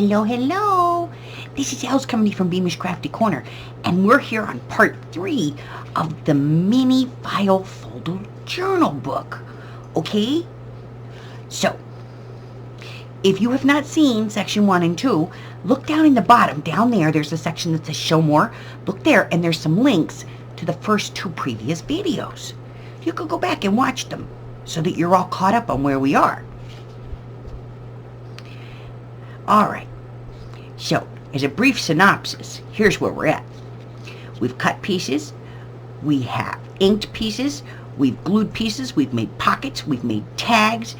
Hello, hello. This is Els coming from Beamish Crafty Corner, and we're here on part 3 of the mini file folder journal book. Okay? So, if you have not seen section 1 and 2, look down in the bottom. Down there's a section that says show more. Look there, and there's some links to the first 2 previous videos. You could go back and watch them so that you're all caught up on where we are. Alright, so as a brief synopsis, here's where we're at. We've cut pieces, we have inked pieces, we've glued pieces, we've made pockets, we've made tags.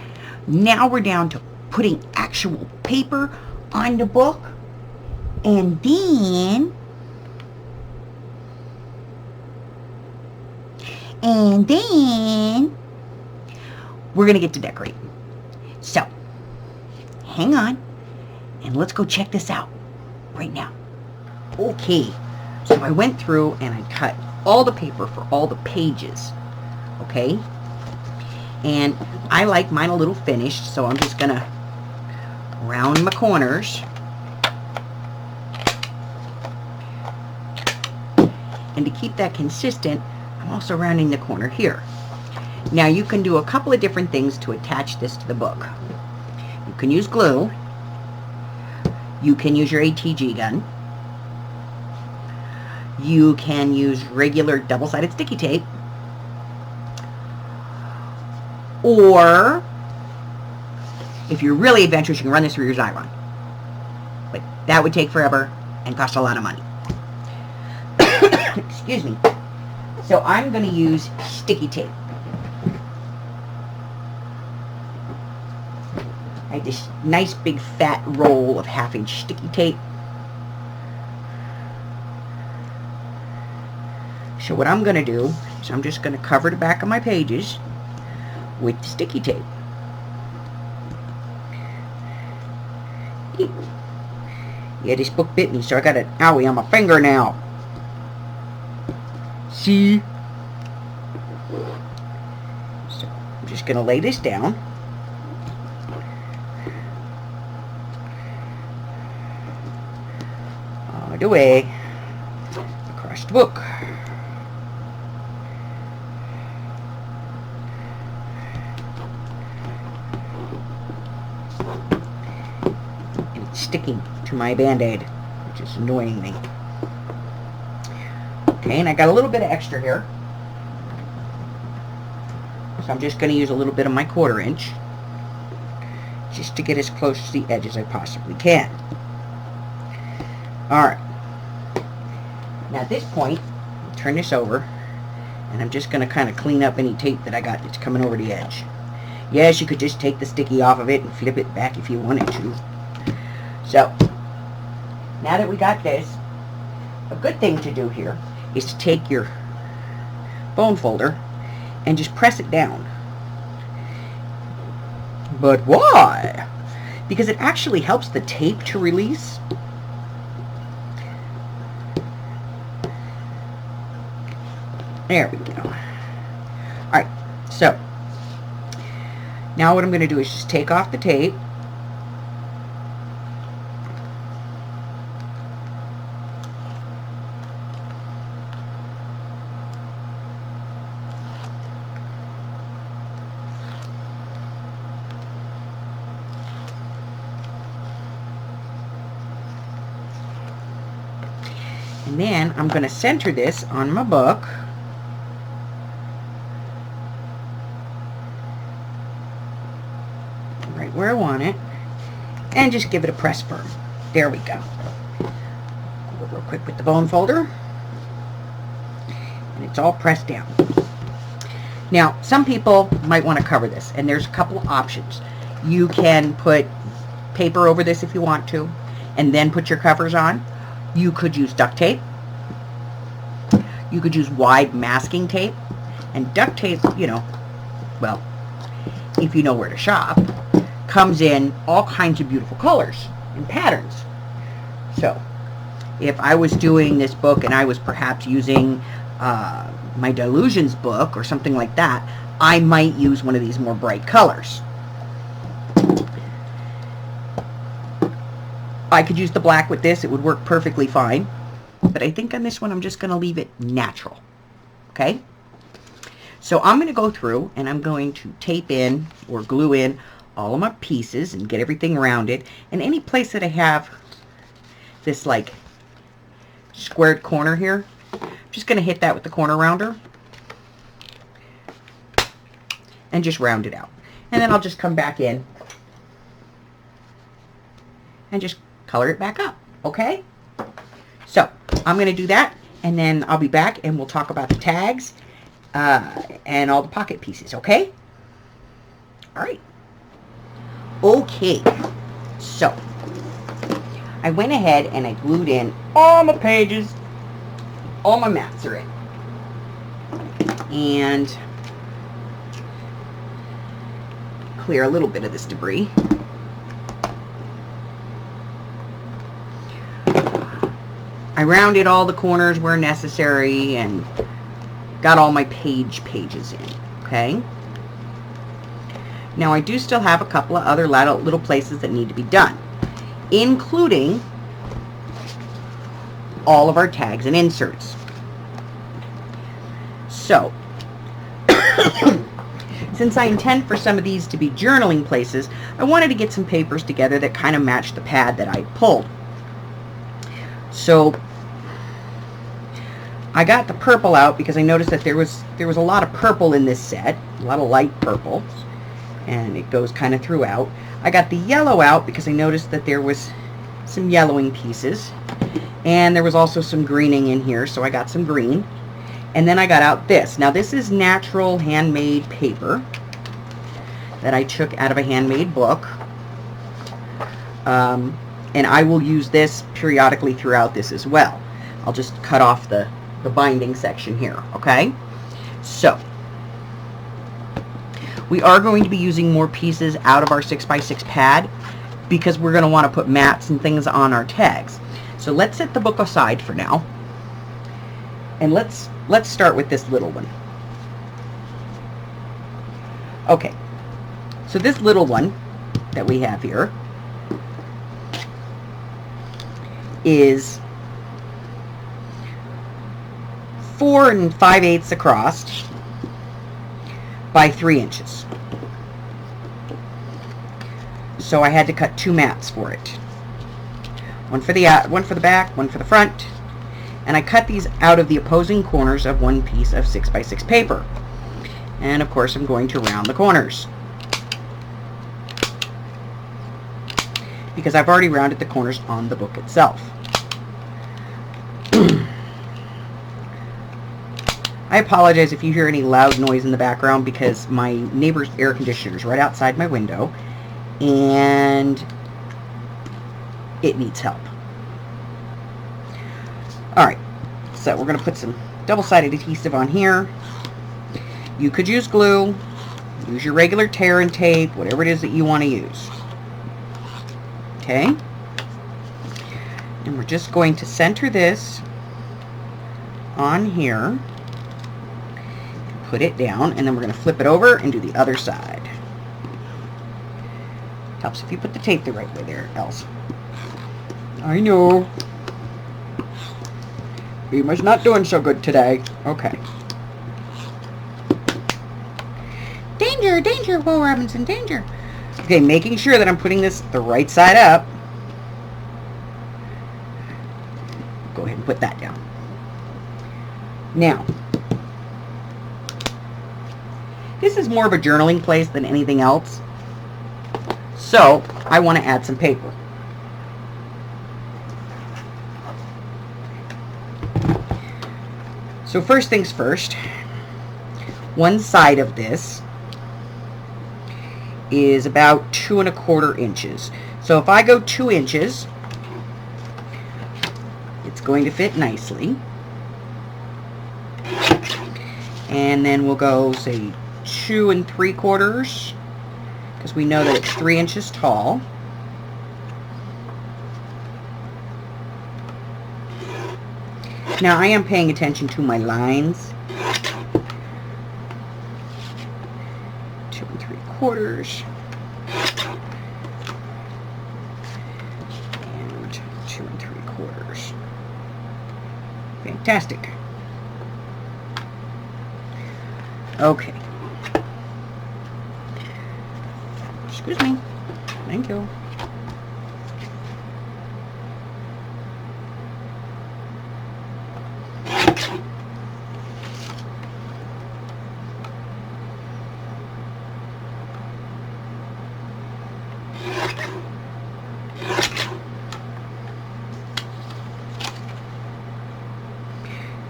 Now we're down to putting actual paper on the book, and then we're going to get to decorating. So, hang on. And let's go check this out right now. Okay, so I went through and I cut all the paper for all the pages, okay? And I like mine a little finished, so I'm just gonna round my corners. And to keep that consistent, I'm also rounding the corner here. Now you can do a couple of different things to attach this to the book. You can use glue. You can use your ATG gun. You can use regular double-sided sticky tape. Or, if you're really adventurous, you can run this through your Xyron. But that would take forever and cost a lot of money. Excuse me. So I'm going to use sticky tape. I have this nice big fat roll of 1/2-inch sticky tape. So what I'm going to do is I'm just going to cover the back of my pages with sticky tape. Yeah, this book bit me, so I got an owie on my finger now. See? So I'm just going to lay this down. Away across the book. And it's sticking to my band-aid, which is annoying me. Okay, and I got a little bit of extra here. So I'm just going to use a little bit of my 1/4 inch just to get as close to the edge as I possibly can. Alright. Now at this point, I'll turn this over, and I'm just going to kind of clean up any tape that I got that's coming over the edge. Yes, you could just take the sticky off of it and flip it back if you wanted to. So, now that we got this, a good thing to do here is to take your bone folder and just press it down. But why? Because it actually helps the tape to release. There we go. Alright, so now what I'm going to do is just take off the tape. And then I'm going to center this on my book. Right where I want it, and just give it a press firm. There we go. Go real quick with the bone folder, and it's all pressed down. Now, some people might want to cover this, and there's a couple of options. You can put paper over this if you want to, and then put your covers on. You could use duct tape. You could use wide masking tape, and duct tape, you know, well, if you know where to shop, comes in all kinds of beautiful colors and patterns. So if I was doing this book and I was perhaps using my Delusions book or something like that, I might use one of these more bright colors. I could use the black with this. It would work perfectly fine. But I think on this one, I'm just going to leave it natural. Okay? So I'm going to go through and I'm going to tape in or glue in all of my pieces and get everything around it. And any place that I have this like squared corner here, I'm just going to hit that with the corner rounder and just round it out. And then I'll just come back in and just color it back up. Okay? So I'm going to do that, and then I'll be back and we'll talk about the tags and all the pocket pieces. Okay? All right. Okay. So I went ahead and I glued in all my pages. All my mats are in. And clear a little bit of this debris. I rounded all the corners where necessary and got all my pages in. Okay? Now I do still have a couple of other little places that need to be done, including all of our tags and inserts. So, since I intend for some of these to be journaling places, I wanted to get some papers together that kind of matched the pad that I pulled. So, I got the purple out because I noticed that there was a lot of purple in this set, a lot of light purple, and it goes kind of throughout. I got the yellow out because I noticed that there was some yellowing pieces, and there was also some greening in here, so I got some green. And then I got out this. Now this is natural handmade paper that I took out of a handmade book, and I will use this periodically throughout this as well. I'll just cut off the binding section here, okay? So, we are going to be using more pieces out of our 6x6 pad because we're going to want to put mats and things on our tags. So let's set the book aside for now. And let's start with this little one. Okay, so this little one that we have here is 4 5/8 across by 3 inches. So I had to cut 2 mats for it. One for the back, one for the front. And I cut these out of the opposing corners of one piece of 6x6 paper. And of course I'm going to round the corners, because I've already rounded the corners on the book itself. I apologize if you hear any loud noise in the background because my neighbor's air conditioner is right outside my window and it needs help. Alright, so we're going to put some double-sided adhesive on here. You could use glue, use your regular tear and tape, whatever it is that you want to use. Okay? And we're just going to center this on here, put it down, and then we're going to flip it over and do the other side. Helps if you put the tape the right way there, else. I know. Beamer's not doing so good today. Okay. Danger, danger, Will Robinson, danger. Okay, making sure that I'm putting this the right side up. Go ahead and put that down. Now, this is more of a journaling place than anything else. So, I want to add some paper. So first things first, one side of this is about 2 1/4 inches. So if I go 2 inches, it's going to fit nicely. And then we'll go, say, 2 3/4, because we know that it's 3 inches tall. Now I am paying attention to my lines. 2 3/4. And 2 3/4. Fantastic. Okay. Excuse me. Thank you.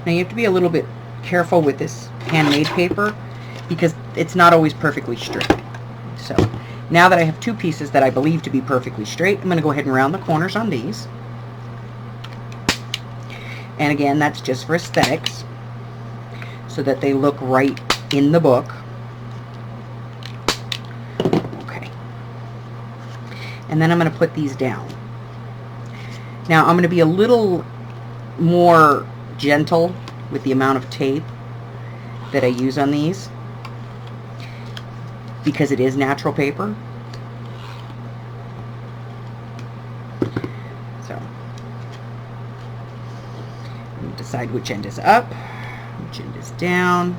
Now you have to be a little bit careful with this handmade paper because it's not always perfectly straight. So now that I have two pieces that I believe to be perfectly straight, I'm going to go ahead and round the corners on these. And again, that's just for aesthetics, so that they look right in the book. Okay. And then I'm going to put these down. Now I'm going to be a little more gentle with the amount of tape that I use on these because it is natural paper. So I'm going to decide which end is up, which end is down,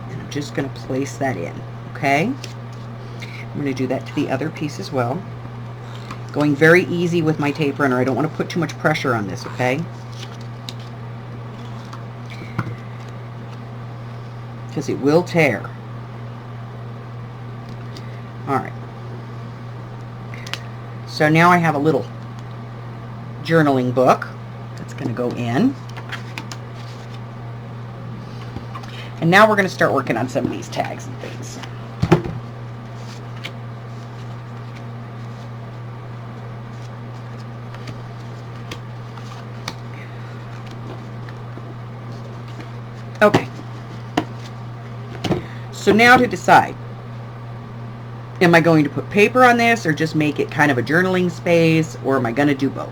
and I'm just going to place that in. Okay, I'm going to do that to the other piece as well. Going very easy with my tape runner. I don't want to put too much pressure on this, okay? Because it will tear. Alright. So now I have a little journaling book that's going to go in. And now we're going to start working on some of these tags and things. Okay. So now to decide, am I going to put paper on this or just make it kind of a journaling space, or am I going to do both?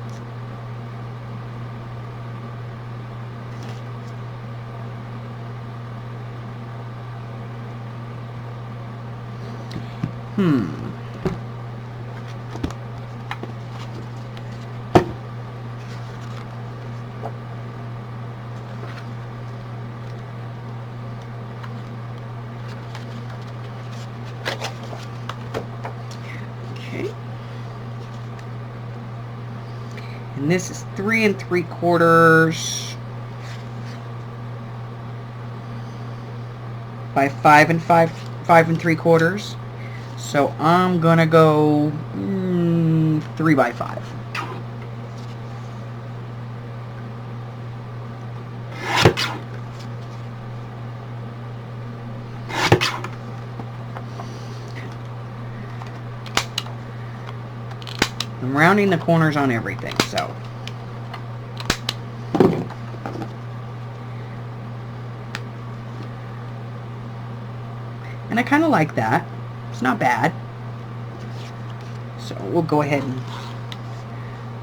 And this is 3 3/4 by 5 3/4. So I'm gonna go 3 by 5. I'm rounding the corners on everything, so. And I kind of like that. It's not bad. So we'll go ahead and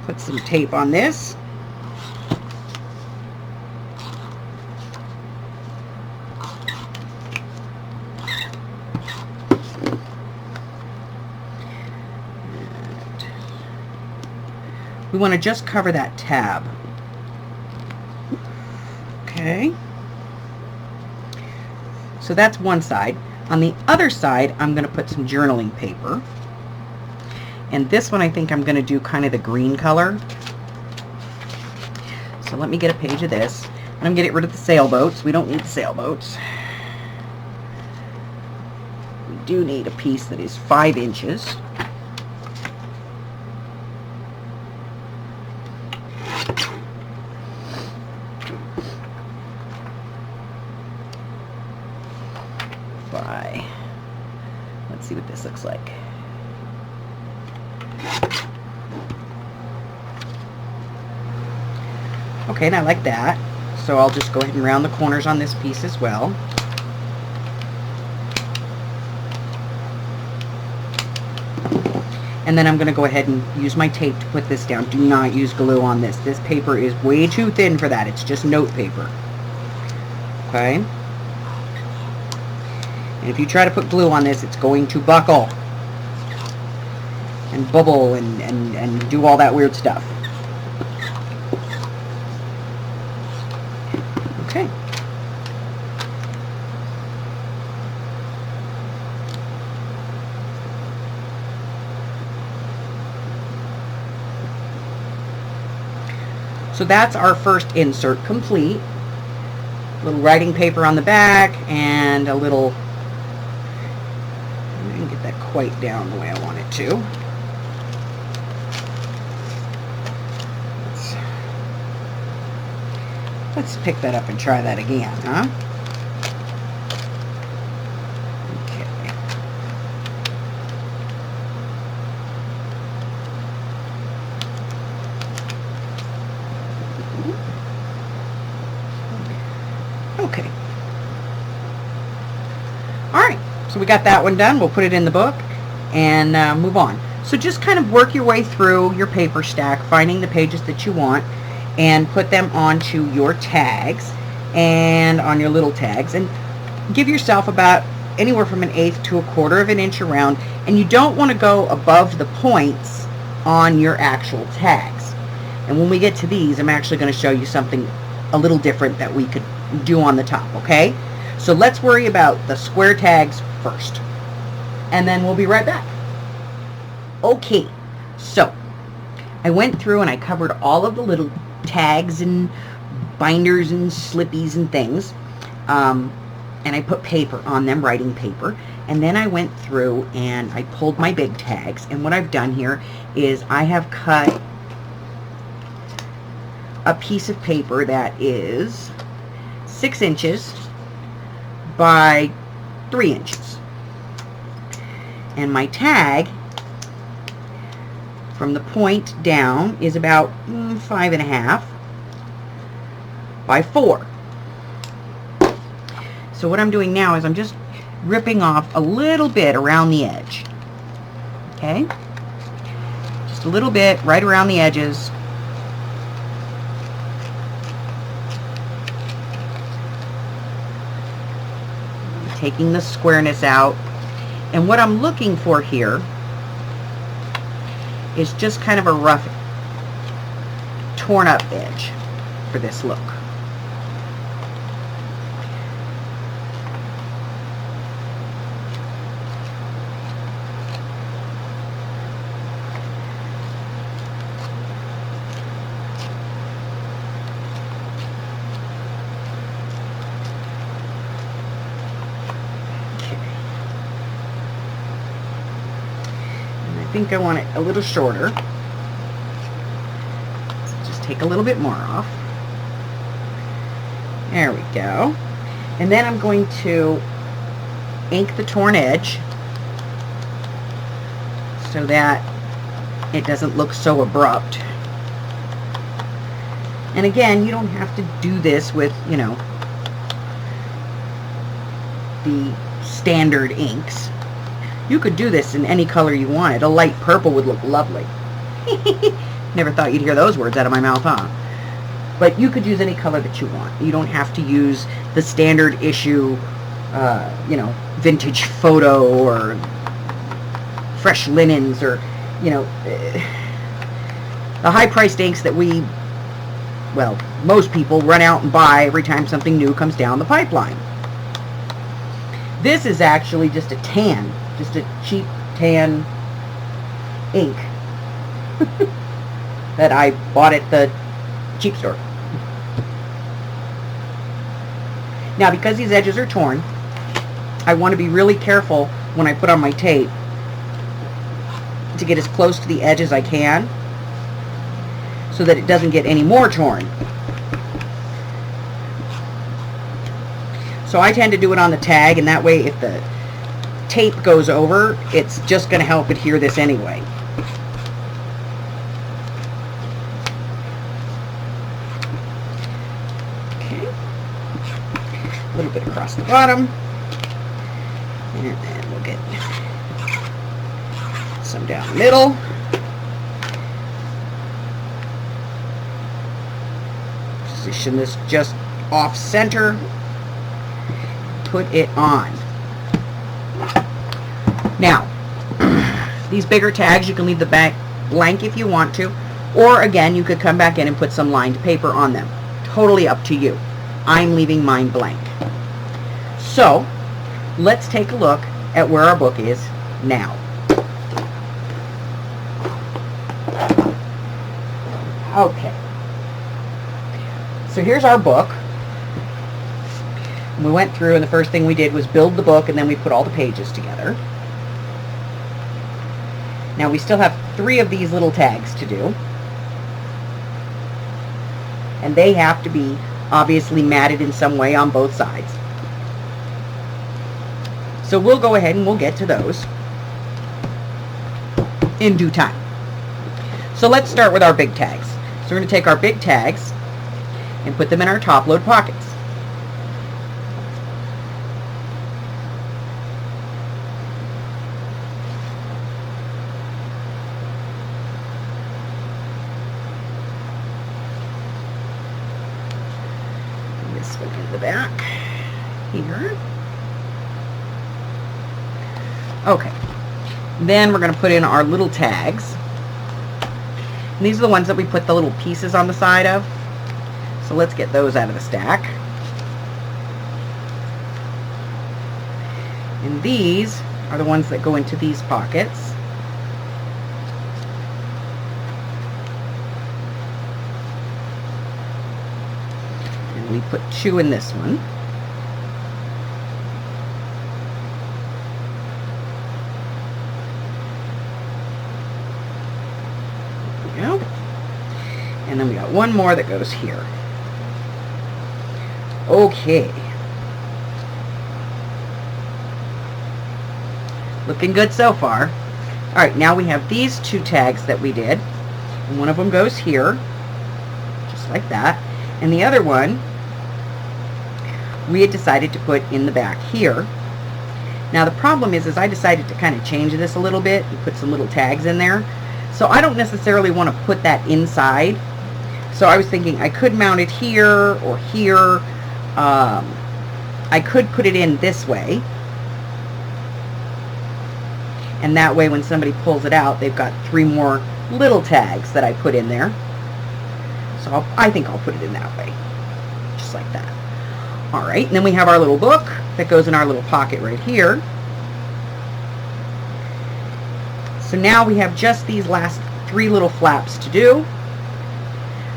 put some tape on this. We want to just cover that tab. Okay. So that's one side. On the other side, I'm going to put some journaling paper. And this one I think I'm going to do kind of the green color. So let me get a page of this. I'm going to get rid of the sailboats. We don't need the sailboats. We do need a piece that is 5 inches. Let's see what this looks like. Okay, and I like that. So I'll just go ahead and round the corners on this piece as well. And then I'm going to go ahead and use my tape to put this down. Do not use glue on this. This paper is way too thin for that. It's just note paper. Okay? And if you try to put glue on this, it's going to buckle and bubble and do all that weird stuff. So that's our first insert complete. A little writing paper on the back and a little, I didn't get that quite down the way I want it to. Let's pick that up and try that again, huh? Okay. Alright, so we got that one done. We'll put it in the book and move on. So just kind of work your way through your paper stack, finding the pages that you want, and put them onto your tags and on your little tags. And give yourself about anywhere from 1/8 to 1/4 of an inch around. And you don't want to go above the points on your actual tags. And when we get to these, I'm actually going to show you something a little different that we could do on the top, okay? So let's worry about the square tags first, and then we'll be right back. Okay, so I went through and I covered all of the little tags and binders and slippies and things, and I put paper on them, writing paper, and then I went through and I pulled my big tags. And what I've done here is I have cut a piece of paper that is 6 inches by 3 inches. And my tag from the point down is about 5.5 by 4. So what I'm doing now is I'm just ripping off a little bit around the edge. Okay? Just a little bit right around the edges. Taking the squareness out. And what I'm looking for here is just kind of a rough, torn up edge for this look. I think I want it a little shorter. Just take a little bit more off. There we go. And then I'm going to ink the torn edge so that it doesn't look so abrupt. And again, you don't have to do this with, you know, the standard inks. You could do this in any color you wanted. A light purple would look lovely. Never thought you'd hear those words out of my mouth, huh? But you could use any color that you want. You don't have to use the standard issue, you know, vintage photo or fresh linens or, you know, the high-priced inks that we, well, most people run out and buy every time something new comes down the pipeline. This is actually just a tan. Just a cheap tan ink that I bought at the cheap store. Now, because these edges are torn, I want to be really careful when I put on my tape to get as close to the edge as I can so that it doesn't get any more torn. So I tend to do it on the tag, and that way if the tape goes over, it's just going to help adhere this anyway. Okay. A little bit across the bottom. And then we'll get some down the middle. Position this just off center. Put it on. Now, these bigger tags, you can leave the back blank if you want to, or again, you could come back in and put some lined paper on them. Totally up to you. I'm leaving mine blank. So, let's take a look at where our book is now. Okay. So here's our book. And we went through, and the first thing we did was build the book, and then we put all the pages together. Now we still have 3 of these little tags to do. And they have to be obviously matted in some way on both sides. So we'll go ahead and we'll get to those in due time. So let's start with our big tags. So we're going to take our big tags and put them in our top load pockets. This one in the back here. Okay. Then we're going to put in our little tags. And these are the ones that we put the little pieces on the side of. So let's get those out of the stack. And these are the ones that go into these pockets. And we put 2 in this one. And then we got 1 more that goes here. Okay. Looking good so far. Alright, now we have these 2 tags that we did. And one of them goes here, just like that. And the other one, we had decided to put in the back here. Now the problem is I decided to kind of change this a little bit and put some little tags in there. So I don't necessarily want to put that inside. So I was thinking I could mount it here or here. I could put it in this way. And that way when somebody pulls it out, they've got 3 more little tags that I put in there. So I think I'll put it in that way. Just like that. Alright, and then we have our little book that goes in our little pocket right here. So now we have just these last 3 little flaps to do.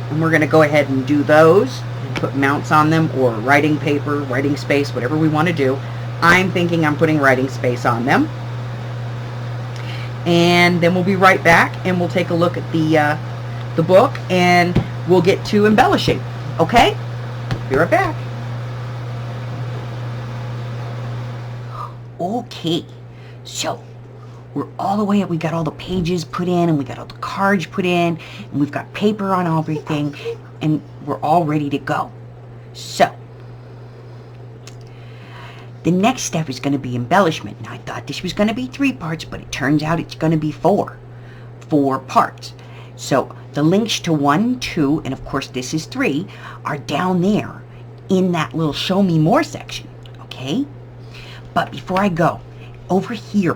And we're going to go ahead and do those and put mounts on them, or writing paper, writing space, whatever we want to do. I'm thinking I'm putting writing space on them. And then we'll be right back and we'll take a look at the book and we'll get to embellishing. Okay? Be right back. Okay. So we're all the way up. We got all the pages put in, and we got all the cards put in, and we've got paper on everything, and we're all ready to go. So the next step is going to be embellishment. And I thought this was going to be 3 parts, but it turns out it's going to be 4 parts. So the links to 1, 2, and of course this is 3 are down there in that little show me more section. Okay? But before I go, over here,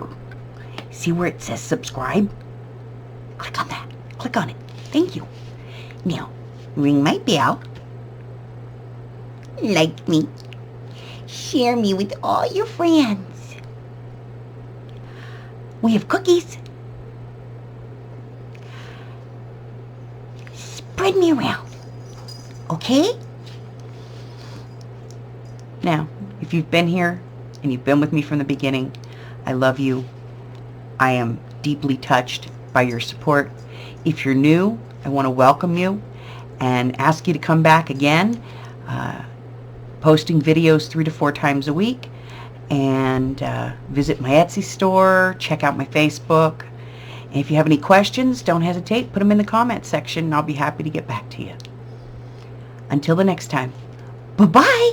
see where it says subscribe? Click on that. Click on it. Thank you. Now, ring my bell. Like me. Share me with all your friends. We have cookies. Spread me around. Okay? Now, if you've been here and you've been with me from the beginning, I love you. I am deeply touched by your support. If you're new, I want to welcome you and ask you to come back again. Posting videos 3 to 4 times a week, and visit my Etsy store, check out my Facebook. And if you have any questions, don't hesitate, put them in the comments section and I'll be happy to get back to you. Until the next time, bye-bye.